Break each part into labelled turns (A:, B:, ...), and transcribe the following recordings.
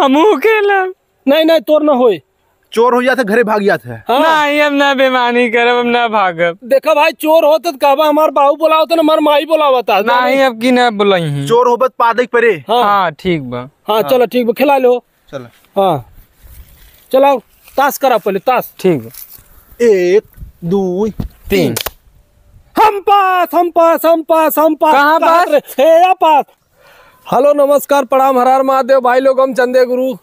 A: हमू खेलब।
B: नहीं नहीं तोर ना होए।
C: चोर हो जाते घरे भाग जाते हैं।
B: हाँ।
A: नहीं हम ना बेमानी करब, हम ना भागब।
B: देखा भाई चोर होत तो कहबा हमार बाबू बोलावत ना हमार माई बोलावता।
A: नहीं अब की ना बुलाई।
C: चोर होबत पादक परे।
A: हाँ ठीक बा।
B: हाँ चलो ठीक बा, खिला लो।
C: चलो
B: हाँ चलो ताश करा पहले ताश।
A: ठीक बा।
C: 1 2
A: 3
B: हम पास हम पास हम पास हम पास।
A: कहाँ पास?
B: हे पास। हेलो नमस्कार प्रणाम हरार महादेव भाई लोग, हम चंदे गुरु।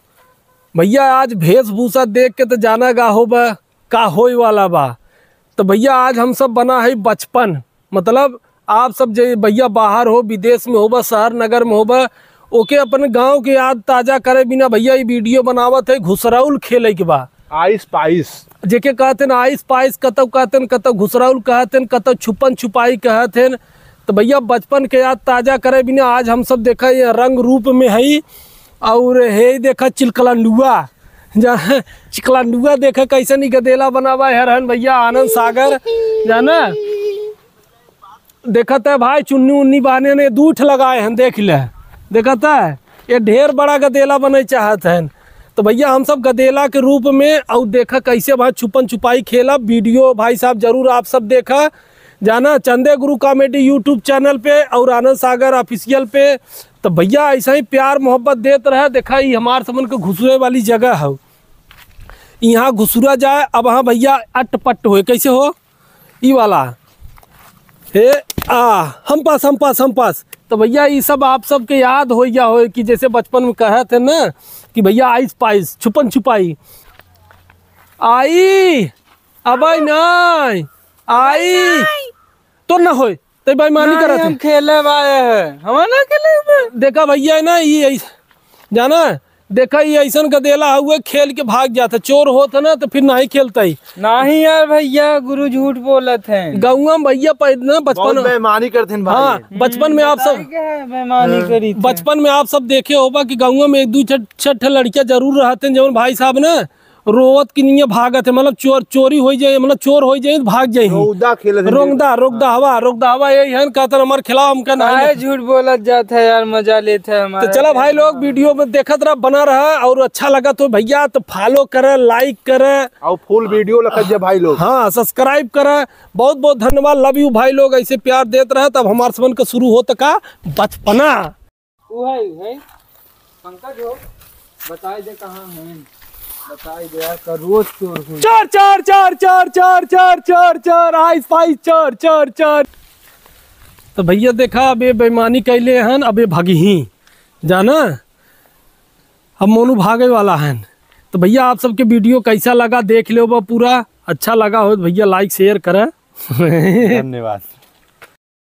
B: भैया आज वेशभूषा देख के तो जाना गाहो बा का होई वाला बा। तो भैया आज हम सब बना है बचपन, मतलब आप सब जो भैया बाहर हो, विदेश में हो बा, शहर नगर में हो बा, ओके अपने गांव के याद ताजा करे बिना भैया ये वीडियो बनावत है घुसरौल खेले के बा।
C: आइस पाइस
B: जेके कहते न आइस पाइस, कतौ कहते न कतौ घुसरौल कहते न कतौ छुपन छुपाई कहते न। तो भैया बचपन के याद ताजा करे बिना आज हम सब देखा ये रंग रूप में है। और हे देखा चिलकलंडुआ, जहाँ चिकलंडुआ देखा कैसे नहीं गदेला बनावा है भैया आनंद सागर जाना। देखा था भाई चुन्नी उन्नी बाने ने दूठ लगाए हैं, देख ले देखा था ये ढेर बड़ा गदेला बने चाहत है। तो भैया हम सब गदेला के रूप में और देखा कैसे भाई छुपन छुपाई खेला। वीडियो भाई साहब जरूर आप सब देखा जाना चंदे गुरु कॉमेडी यूट्यूब चैनल पे और आनंद सागर ऑफिशियल पे। तो भैया ऐसा ही प्यार मोहब्बत देते रहे। देखा ये हमारे समन के घुसरे वाली जगह है, यहाँ घुसरा जाए। अब हाँ भैया अटपट हो कैसे हो ये वाला हे हम पास हम पास हम पास। तो भैया ये सब आप सबके याद हो या हो कि जैसे बचपन में कहे थे ना कि भैया आइस पाइस छुपन छुपाई आई अब नहीं आई तो ना हो तो भाई मानी करा
A: हम खेले आए हैं, हम ना खेले।
B: देखा भैया ना ये जाना देखा ये ऐसा गदेला हुए खेल के भाग जाता। चोर होता ना तो फिर नहीं खेलता ही।
A: नहीं यार भैया गुरु झूठ बोलत हैं।
B: गाँव में भैया ना बचपन
C: बेईमानी करते हैं भाई।
B: हाँ बचपन में आप सब
A: बेईमानी करी थी।
B: बचपन में आप सब देखे होगा कि गाँव में 1 2 6 लड़कियां जरूर रहते हैं जब भाई साहब ना रोवत की नहीं भागत है, मतलब चोरी हो जाए, मतलब चोर हो जाए भाग जाए। रोकदा हवा यही है कहते हमारे खिलाफ हमका
A: नहीं झूठ बोलत जाता है यार, मजा लेते हैं हमारा।
B: तो चला भाई लोग वीडियो में देखत रहा बना रहा और अच्छा लगा तो भैया तो फॉलो करे लाइक करे
C: और फुल वीडियो लगा भाई लोग।
B: हाँ सब्सक्राइब करे। बहुत बहुत धन्यवाद, लव यू भाई लोग, ऐसे प्यार देते रहे। तब हमारे समन का शुरू होता का बचपना।
A: पंकज हो बताई दे कहाँ है, बताई दे का रोज चोर हुई।
B: चार चार चार चार चार चार चार चार आइस पाइस चार चार चार। तो भैया देखा अबे बेईमानी कैले हन, अबे भागी ही जाना हम मोनू भागे वाला है। तो भैया आप सबके वीडियो कैसा लगा देख लो पूरा। अच्छा लगा हो तो भैया लाइक शेयर करें।
C: धन्यवाद।